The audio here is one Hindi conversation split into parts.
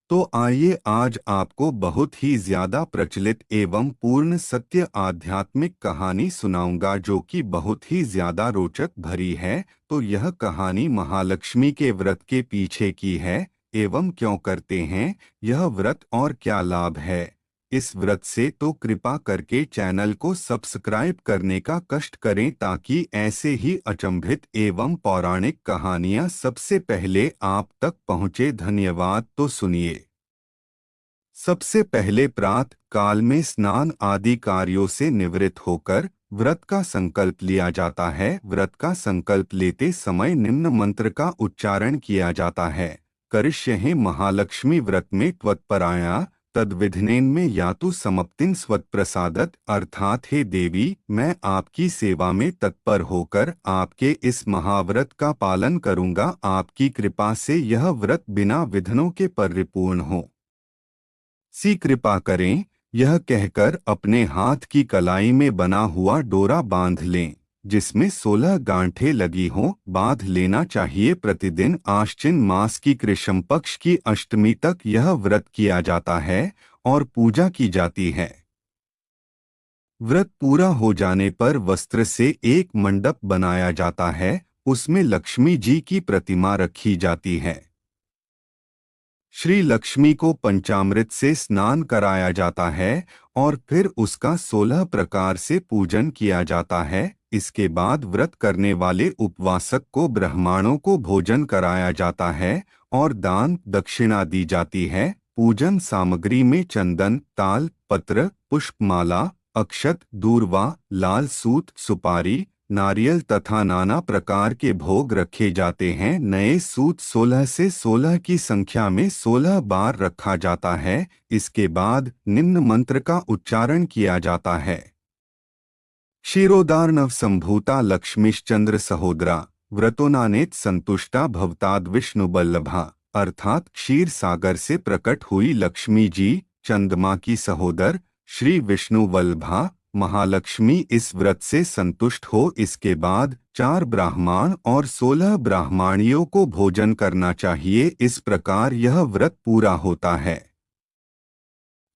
तो आइए आज आपको बहुत ही ज्यादा प्रचलित एवं पूर्ण सत्य आध्यात्मिक कहानी सुनाऊंगा जो कि बहुत ही ज्यादा रोचक भरी है। तो यह कहानी महालक्ष्मी के व्रत के पीछे की है एवं क्यों करते हैं यह व्रत और क्या लाभ है इस व्रत से। तो कृपा करके चैनल को सब्सक्राइब करने का कष्ट करें ताकि ऐसे ही अचंभित एवं पौराणिक कहानियां सबसे पहले आप तक पहुंचे। धन्यवाद। तो सुनिए। सबसे पहले प्रातः काल में स्नान आदि कार्यों से निवृत्त होकर व्रत का संकल्प लिया जाता है। व्रत का संकल्प लेते समय निम्न मंत्र का उच्चारण किया जाता है। करिष्ये महालक्ष्मी व्रत में त्वत्पराया तद्विधिनेन में यातु समप्तिन स्वत्प्रसादत, अर्थात हे देवी मैं आपकी सेवा में तत्पर होकर आपके इस महाव्रत का पालन करूंगा। आपकी कृपा से यह व्रत बिना विघ्नों के परिपूर्ण हो सी कृपा करें। यह कहकर अपने हाथ की कलाई में बना हुआ डोरा बांध लें जिसमें 16 गांठें लगी हों। बांध लेना चाहिए। प्रतिदिन आश्विन मास की कृष्ण पक्ष की अष्टमी तक यह व्रत किया जाता है और पूजा की जाती है। व्रत पूरा हो जाने पर वस्त्र से एक मंडप बनाया जाता है। उसमें लक्ष्मी जी की प्रतिमा रखी जाती है। श्री लक्ष्मी को पंचामृत से स्नान कराया जाता है और फिर उसका 16 प्रकार से पूजन किया जाता है। इसके बाद व्रत करने वाले उपवासक को ब्राह्मणों को भोजन कराया जाता है और दान दक्षिणा दी जाती है। पूजन सामग्री में चंदन, ताल पत्र, पुष्पमाला, अक्षत, दूर्वा, लाल सूत, सुपारी, नारियल तथा नाना प्रकार के भोग रखे जाते हैं। नए सूत 16 से 16 की संख्या में 16 बार रखा जाता है। इसके बाद निम्न मंत्र का उच्चारण किया जाता है। क्षीरोदार्णव संभूता लक्ष्मीश्चंद्र सहोदरा व्रतोनानेत संतुष्टा भवताद विष्णु बल्लभा, अर्थात क्षीर सागर से प्रकट हुई लक्ष्मी जी चंद्रमा की सहोदर श्री विष्णु वल्लभा महालक्ष्मी इस व्रत से संतुष्ट हो। इसके बाद 4 ब्राह्मण और 16 ब्राह्मणियों को भोजन करना चाहिए। इस प्रकार यह व्रत पूरा होता है।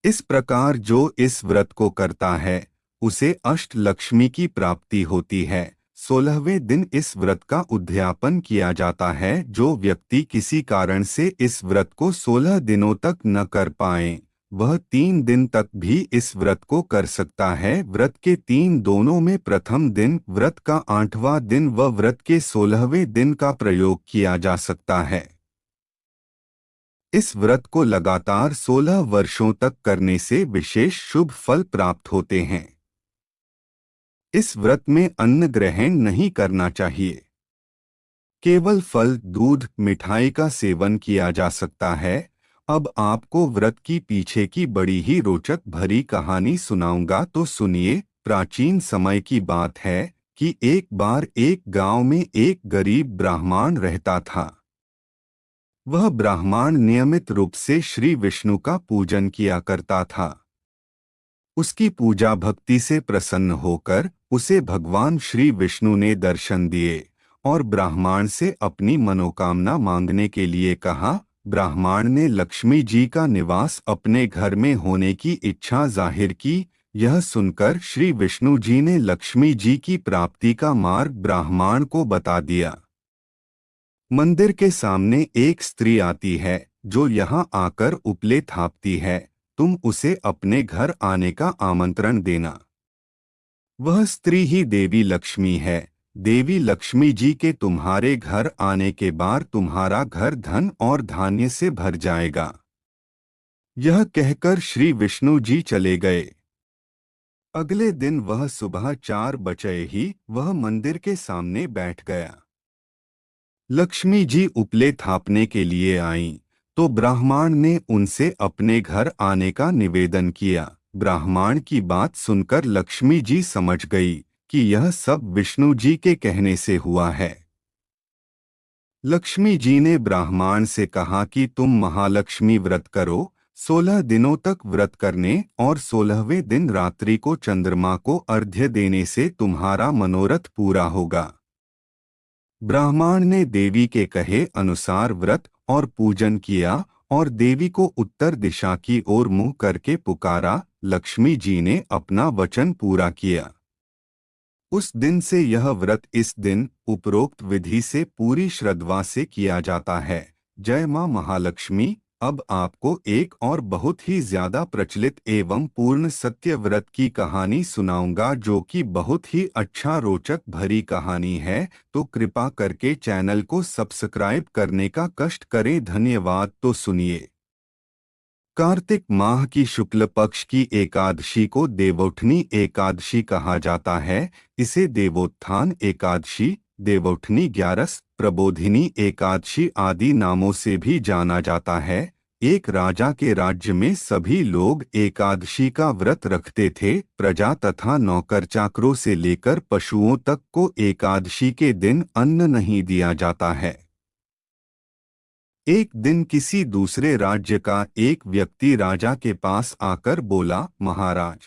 इस प्रकार जो इस व्रत को करता है उसे अष्ट लक्ष्मी की प्राप्ति होती है। 16वें दिन इस व्रत का उद्यापन किया जाता है। जो व्यक्ति किसी कारण से इस व्रत को 16 दिनों तक न कर पाए वह 3 दिन तक भी इस व्रत को कर सकता है। व्रत के 3 दोनों में प्रथम दिन, व्रत का 8वां दिन व व्रत के 16वें दिन का प्रयोग किया जा सकता है। इस व्रत को लगातार 16 वर्षों तक करने से विशेष शुभ फल प्राप्त होते हैं। इस व्रत में अन्न ग्रहण नहीं करना चाहिए। केवल फल, दूध, मिठाई का सेवन किया जा सकता है। अब आपको व्रत की पीछे की बड़ी ही रोचक भरी कहानी सुनाऊंगा। तो सुनिए। प्राचीन समय की बात है कि एक बार एक गांव में एक गरीब ब्राह्मण रहता था। वह ब्राह्मण नियमित रूप से श्री विष्णु का पूजन किया करता था। उसकी पूजा भक्ति से प्रसन्न होकर उसे भगवान श्री विष्णु ने दर्शन दिए और ब्राह्मण से अपनी मनोकामना मांगने के लिए कहा। ब्राह्मण ने लक्ष्मी जी का निवास अपने घर में होने की इच्छा जाहिर की। यह सुनकर श्री विष्णु जी ने लक्ष्मी जी की प्राप्ति का मार्ग ब्राह्मण को बता दिया। मंदिर के सामने एक स्त्री आती है जो यहाँ आकर उपले थापती है। तुम उसे अपने घर आने का आमंत्रण देना। वह स्त्री ही देवी लक्ष्मी है। देवी लक्ष्मी जी के तुम्हारे घर आने के बाद तुम्हारा घर धन और धान्य से भर जाएगा। यह कहकर श्री विष्णु जी चले गए। अगले दिन वह सुबह 4 बजे ही वह मंदिर के सामने बैठ गया। लक्ष्मी जी उपले थापने के लिए आईं, तो ब्राह्मण ने उनसे अपने घर आने का निवेदन किया। ब्राह्मण की बात सुनकर लक्ष्मी जी समझ गई कि यह सब विष्णु जी के कहने से हुआ है। लक्ष्मी जी ने ब्राह्मण से कहा कि तुम महालक्ष्मी व्रत करो। 16 दिनों तक व्रत करने और 16वें दिन रात्रि को चंद्रमा को अर्घ्य देने से तुम्हारा मनोरथ पूरा होगा। ब्राह्मण ने देवी के कहे अनुसार व्रत और पूजन किया और देवी को उत्तर दिशा की ओर मुंह करके पुकारा। लक्ष्मी जी ने अपना वचन पूरा किया। उस दिन से यह व्रत इस दिन उपरोक्त विधि से पूरी श्रद्धा से किया जाता है। जय मां महालक्ष्मी। अब आपको एक और बहुत ही ज्यादा प्रचलित एवं पूर्ण सत्य व्रत की कहानी सुनाऊंगा, जो कि बहुत ही अच्छा रोचक भरी कहानी है। तो कृपा करके चैनल को सब्सक्राइब करने का कष्ट करें। धन्यवाद। तो सुनिए। कार्तिक माह की शुक्ल पक्ष की एकादशी को देवोठनी एकादशी कहा जाता है। इसे देवोत्थान एकादशी, देवोठनी ग्यारस, प्रबोधिनी एकादशी आदि नामों से भी जाना जाता है। एक राजा के राज्य में सभी लोग एकादशी का व्रत रखते थे। प्रजा तथा नौकर चाकरों से लेकर पशुओं तक को एकादशी के दिन अन्न नहीं दिया जाता है। एक दिन किसी दूसरे राज्य का एक व्यक्ति राजा के पास आकर बोला, महाराज,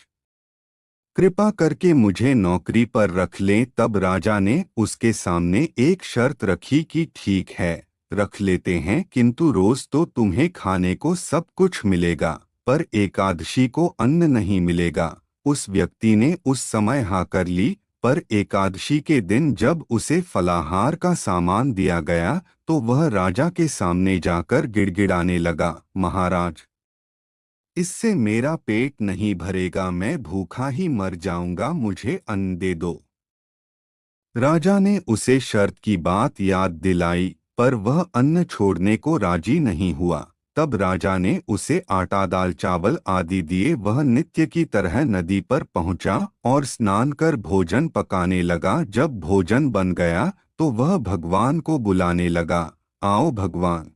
कृपा करके मुझे नौकरी पर रख लें। तब राजा ने उसके सामने एक शर्त रखी कि ठीक है, रख लेते हैं, किंतु रोज तो तुम्हें खाने को सब कुछ मिलेगा, पर एकादशी को अन्न नहीं मिलेगा। उस व्यक्ति ने उस समय हाँ कर ली, पर एकादशी के दिन जब उसे फलाहार का सामान दिया गया तो वह राजा के सामने जाकर गिड़गिड़ाने लगा, महाराज, इससे मेरा पेट नहीं भरेगा, मैं भूखा ही मर जाऊंगा, मुझे अन्न दे दो। राजा ने उसे शर्त की बात याद दिलाई, पर वह अन्न छोड़ने को राजी नहीं हुआ। तब राजा ने उसे आटा दाल चावल आदि दिए। वह नित्य की तरह नदी पर पहुंचा और स्नान कर भोजन पकाने लगा। जब भोजन बन गया तो वह भगवान को बुलाने लगा, आओ भगवान,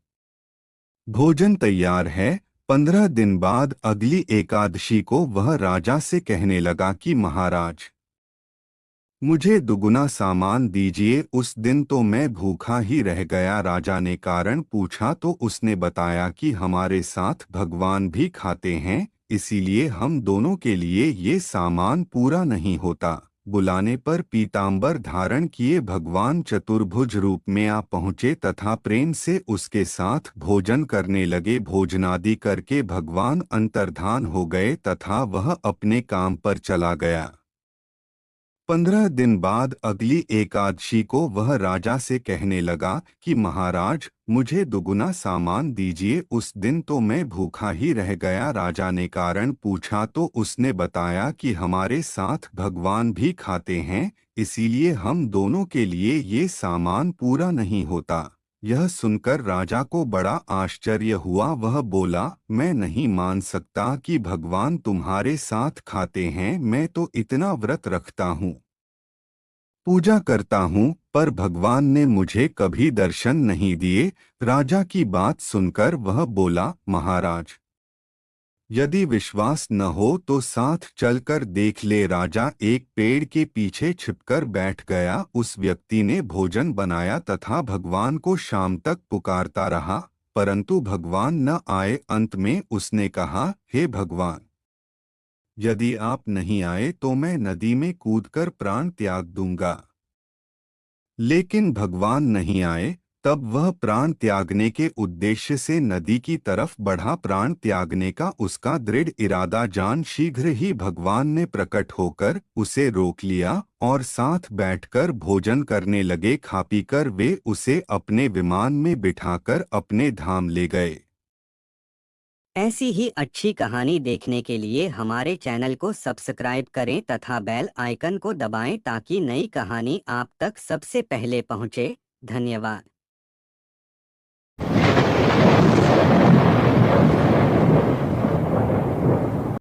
भोजन तैयार है। 15 दिन बाद अगली एकादशी को वह राजा से कहने लगा कि महाराज, मुझे दुगुना सामान दीजिए। उस दिन तो मैं भूखा ही रह गया। राजा ने कारण पूछा तो उसने बताया कि हमारे साथ भगवान भी खाते हैं, इसीलिए हम दोनों के लिए ये सामान पूरा नहीं होता। बुलाने पर पीतांबर धारण किए भगवान चतुर्भुज रूप में आ पहुँचे तथा प्रेम से उसके साथ भोजन करने लगे। भोजनादि करके भगवान अंतर्धान हो गए तथा वह अपने काम पर चला गया। 15 दिन बाद अगली एकादशी को वह राजा से कहने लगा कि महाराज, मुझे दुगुना सामान दीजिए। उस दिन तो मैं भूखा ही रह गया। राजा ने कारण पूछा तो उसने बताया कि हमारे साथ भगवान भी खाते हैं, इसीलिए हम दोनों के लिए ये सामान पूरा नहीं होता। यह सुनकर राजा को बड़ा आश्चर्य हुआ। वह बोला, मैं नहीं मान सकता कि भगवान तुम्हारे साथ खाते हैं। मैं तो इतना व्रत रखता हूँ, पूजा करता हूँ, पर भगवान ने मुझे कभी दर्शन नहीं दिए। राजा की बात सुनकर वह बोला, महाराज, यदि विश्वास न हो तो साथ चलकर देख ले। राजा एक पेड़ के पीछे छिपकर बैठ गया। उस व्यक्ति ने भोजन बनाया तथा भगवान को शाम तक पुकारता रहा, परंतु भगवान न आए। अंत में उसने कहा, हे भगवान, यदि आप नहीं आए तो मैं नदी में कूदकर प्राण त्याग दूंगा। लेकिन भगवान नहीं आए। तब वह प्राण त्यागने के उद्देश्य से नदी की तरफ बढ़ा। प्राण त्यागने का उसका दृढ़ इरादा जान शीघ्र ही भगवान ने प्रकट होकर उसे रोक लिया और साथ बैठकर भोजन करने लगे। खा पीकर वे उसे अपने विमान में बिठाकर अपने धाम ले गए। ऐसी ही अच्छी कहानी देखने के लिए हमारे चैनल को सब्सक्राइब करें तथा बेल आइकन को दबाएं ताकि नई कहानी आप तक सबसे पहले पहुंचे। धन्यवाद।